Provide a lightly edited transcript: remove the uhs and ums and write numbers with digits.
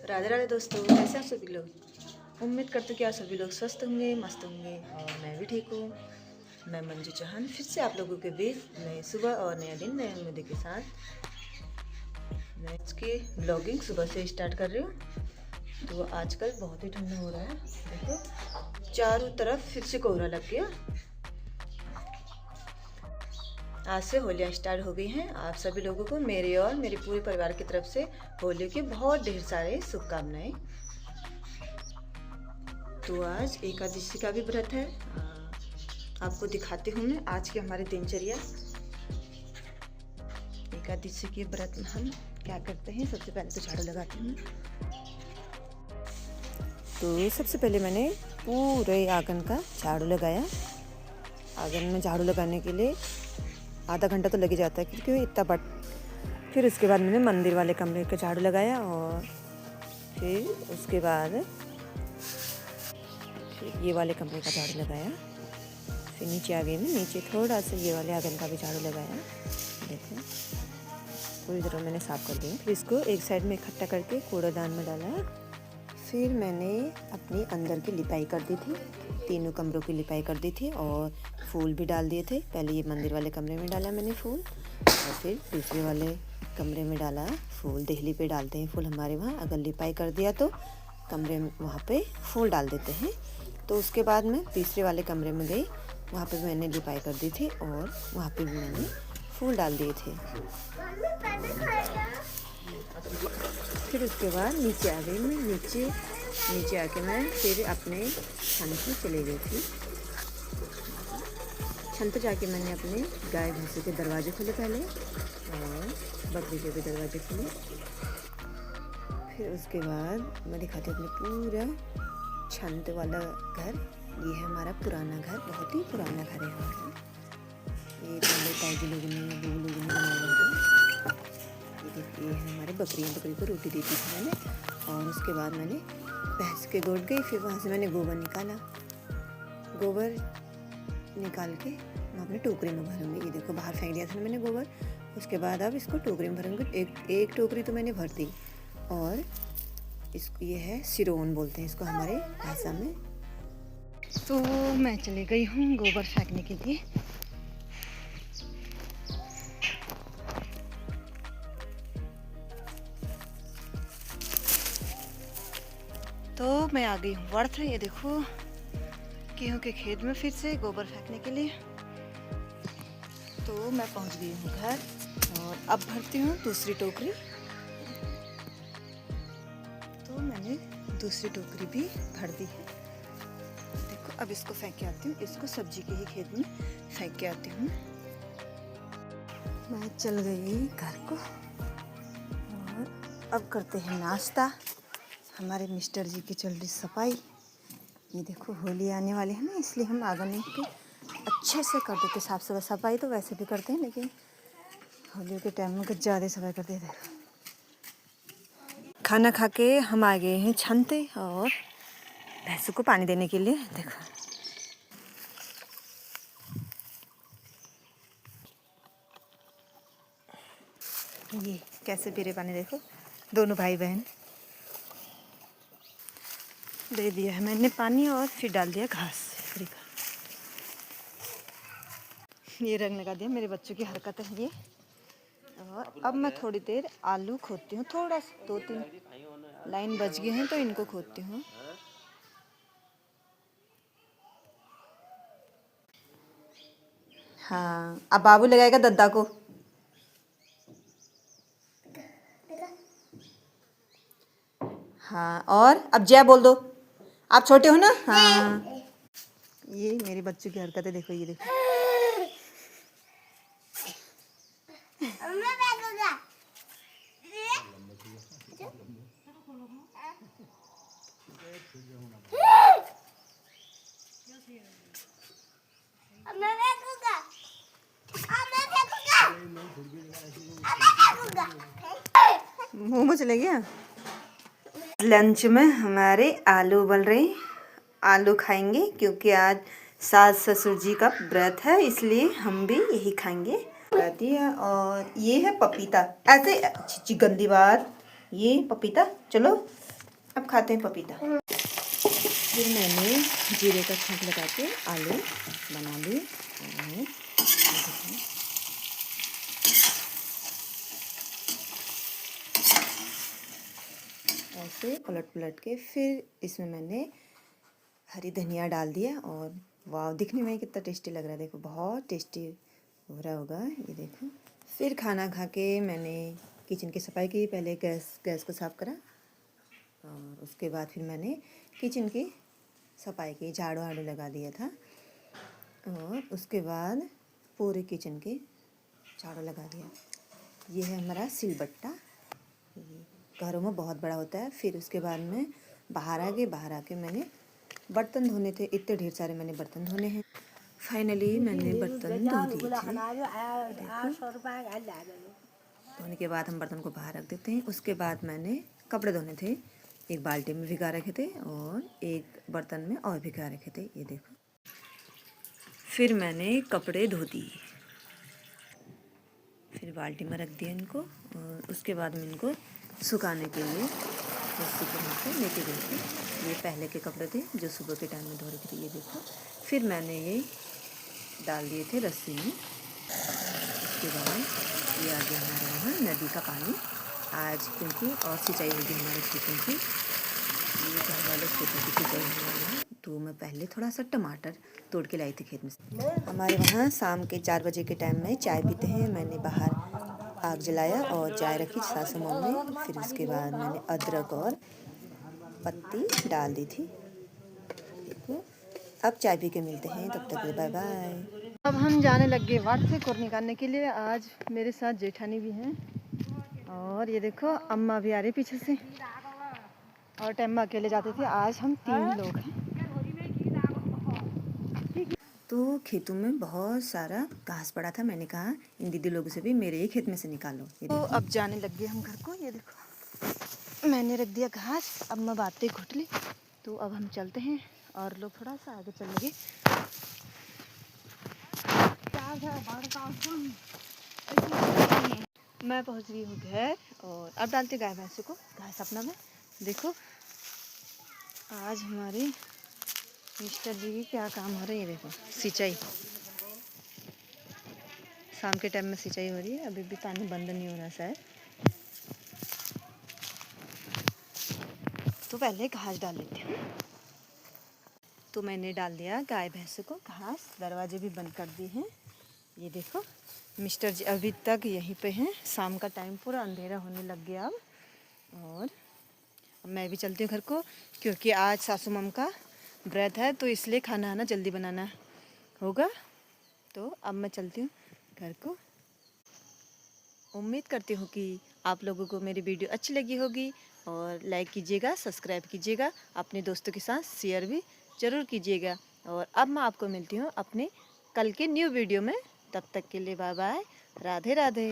राधे राधे दोस्तों, कैसे हैं सभी लोग। उम्मीद करते कि आप सभी लोग स्वस्थ होंगे, मस्त होंगे और मैं भी ठीक हूँ। मैं मंजू चौहान फिर से आप लोगों के बीच नई सुबह और नया दिन नए उम्मीद के साथ मैं इसकी ब्लॉगिंग सुबह से स्टार्ट कर रही हूँ। तो आजकल बहुत ही ठंडा हो रहा है, देखो चारों तरफ फिर से कोहरा लग गया। आज से होलियाँ स्टार्ट हो गई हैं। आप सभी लोगों को मेरे और मेरे पूरे परिवार की तरफ से होली के बहुत ढेर सारे शुभकामनाएं। तो आज एकादशी का भी व्रत है। आपको दिखाती हूँ मैं आज की हमारी दिनचर्या। एकादशी के व्रत में हम क्या करते हैं, सबसे पहले तो झाड़ू लगाती हूँ। तो सबसे पहले मैंने पूरे आंगन का झाड़ू लगाया। आंगन में झाड़ू लगाने के लिए आधा घंटा तो लग ही जाता है क्योंकि इतना बड़ा। फिर उसके बाद मैंने मंदिर वाले कमरे का झाड़ू लगाया और फिर उसके बाद फिर ये वाले कमरे का झाड़ू लगाया। फिर नीचे आ गई मैं, नीचे थोड़ा सा ये वाले आंगन का भी झाड़ू लगाया। देखो पूरी तरह मैंने साफ़ कर दिया। फिर इसको एक साइड में इकट्ठा करके कूड़ादान में डाला। फिर मैंने अपनी अंदर की लिपाई कर दी थी, तीनों कमरों की लिपाई कर दी थी और फूल भी डाल दिए थे। पहले ये मंदिर वाले कमरे में डाला मैंने फूल और फिर दूसरे वाले कमरे में डाला फूल। देहली पे डालते हैं फूल हमारे वहाँ, अगर लिपाई कर दिया तो कमरे में वहाँ पे फूल डाल देते हैं। तो उसके बाद मैं तीसरे वाले कमरे में गई, वहाँ पे मैंने लिपाई कर दी थी और वहाँ पे भी मैंने फूल डाल दिए थे। फिर उसके बाद नीचे आ गई मैं। नीचे आके मैं फिर अपने छन पे चली गई थी। छन पे जाके मैंने अपने गाय भैंसों के दरवाजे खोले पहले और बकरी के भी दरवाजे खोले। फिर उसके बाद मैं दिखाती हूँ अपने पूरा छत वाला घर। ये है हमारा पुराना घर, बहुत ही पुराना घर है हमारा। ये पहले ताजी लोगों ने बूढ़े लोगों ने बनाया था। ये है हमारे बकरी को रोटी देती थी मैंने और उसके बाद मैंने भैंस के गोद गई। फिर वहाँ से मैंने गोबर निकाल के मैं अपने टोकरी में भरूँगी। ये देखो बाहर फेंक दिया था मैंने गोबर। उसके बाद अब इसको टोकरी में भरूँगी। एक टोकरी तो मैंने भर दी। और इसको ये है सिरोन बोलते हैं इसको हमारे भाषा में। तो मैं चली गई हूँ गोबर फेंकने के लिए। तो मैं आ गई हूँ वर्थ। ये देखो गेहूँ के खेत में फिर से गोबर फेंकने के लिए। तो मैं पहुँच गई हूँ घर और अब भरती हूँ दूसरी टोकरी। तो मैंने दूसरी टोकरी भी भर दी है। देखो अब इसको फेंक के आती हूँ, इसको सब्जी के ही खेत में फेंक के आती हूँ। मैं चल गई घर को और अब करते हैं नाश्ता। हमारे मिस्टर जी की चल रही सफाई। ये देखो होली आने वाले हैं ना, इसलिए हम आंगन के अच्छे से कर देते साफ सफाई। तो वैसे भी करते हैं लेकिन होली के टाइम में कुछ ज़्यादा सफाई करते हैं। खाना खा के हम आ गए हैं छन पे और भैंसों को पानी देने के लिए। देखो ये कैसे पी रहे पानी, देखो दोनों भाई बहन। दे दिया है मैंने पानी और फिर डाल दिया घास फ्री का। ये रंग लगा दिया, मेरे बच्चों की हरकत है ये। और अब मैं थोड़ी देर आलू खोदती हूँ, थोड़ा सा 2-3 लाइन बच गए हैं तो इनको खोदती हूँ। हाँ अब बाबू लगाएगा दद्दा को। हाँ और अब जय बोल दो, आप छोटे हो ना। हाँ ये मेरे बच्चों की हरकत है, देखो ये देखो। मुँह में चले गया। लंच में हमारे आलू उबल रहे, आलू खाएंगे क्योंकि आज सास ससुर जी का व्रत है, इसलिए हम भी यही खाएंगे। दिया और ये है पपीता। ऐसे अच्छी गंदी बात, ये पपीता चलो अब खाते हैं पपीता। फिर मैंने जीरे का छौंक लगा के आलू बना लिए और ऐसे पलट पलट के फिर इसमें मैंने हरी धनिया डाल दिया और वाह, दिखने में कितना टेस्टी लग रहा है। देखो बहुत टेस्टी हो रहा होगा ये देखो। फिर खाना खा के मैंने किचन की सफाई की। पहले गैस को साफ़ करा और उसके बाद फिर मैंने किचन की सफाई की, झाड़ू वाड़ू लगा दिया था और उसके बाद पूरे किचन के झाड़ू लगा दिया। ये है हमारा सिलबट्टा, घरों में बहुत बड़ा होता है। फिर उसके बाद में बाहर आके मैंने बर्तन धोने थे, इतने ढेर सारे मैंने बर्तन धोने हैं। फाइनली मैंने बर्तन धो दिए थे। धोने के बाद हम बर्तन को बाहर रख देते हैं। उसके बाद मैंने कपड़े धोने थे, एक बाल्टी में भिगा रखे थे और एक बर्तन में और भिगा रखे थे, ये देखो। फिर मैंने कपड़े धो दिए, फिर बाल्टी में रख दिया इनको और उसके बाद में इनको सुखाने के लिए रस्सी के नीचे लेके गई थी। ये पहले के कपड़े थे जो सुबह के टाइम में धो रखे थे, ये देखो। फिर मैंने ये डाल दिए थे रस्सी में। उसके बाद ये आ गया हमारे वहाँ नदी का पानी आज, क्योंकि और सिंचाई होगी हमारे खेतों की। ये घर वाले खेतों की सिंचाई होने वाली है। तो मैं पहले थोड़ा सा टमाटर तोड़ के लाई थी खेत में से। हमारे वहाँ शाम के 4 बजे के टाइम में चाय पीते हैं। मैंने बाहर आग जलाया और चाय रखी सासू मॉम में। फिर उसके बाद मैंने अदरक और पत्ती डाल दी थी, देखो। अब चाय पी के मिलते हैं, तब तक बाय बाय। अब हम जाने लग गए वाट से कोर निकालने के लिए। आज मेरे साथ जेठानी भी हैं और ये देखो अम्मा भी आ रही पीछे से और टम्मा अकेले जाते थे। आज हम 3 लोग हैं। तो खेतों में बहुत सारा घास पड़ा था। मैंने कहा इन दीदी लोगों से भी मेरे ही खेत में से निकालो। तो अब जाने लग गए हम घर को। ये देखो मैंने रख दिया घास, अब मैं बातें घुट ली। तो अब हम चलते हैं और लोग थोड़ा सा आगे चल लगे। मैं पहुंच गई हूँ घर और अब डालते गाय भैंसों को घास अपना में। देखो आज हमारे मिस्टर जी की क्या काम हो रही है, देखो सिंचाई। शाम के टाइम में सिंचाई हो रही है, अभी भी पानी बंद नहीं हो रहा शायद। तो पहले घास डाल लेते हैं। तो मैंने डाल दिया गाय भैंसों को घास, दरवाजे भी बंद कर दिए हैं। ये देखो मिस्टर जी अभी तक यहीं पे हैं। शाम का टाइम पूरा अंधेरा होने लग गया अब, और मैं भी चलती हूँ घर को, क्योंकि आज सासू मम का व्रत है, तो इसलिए खाना आना जल्दी बनाना होगा। तो अब मैं चलती हूँ घर को। उम्मीद करती हूँ कि आप लोगों को मेरी वीडियो अच्छी लगी होगी और लाइक कीजिएगा, सब्सक्राइब कीजिएगा, अपने दोस्तों के साथ शेयर भी ज़रूर कीजिएगा। और अब मैं आपको मिलती हूँ अपने कल के न्यू वीडियो में। तब तक के लिए बाय बाय, राधे राधे।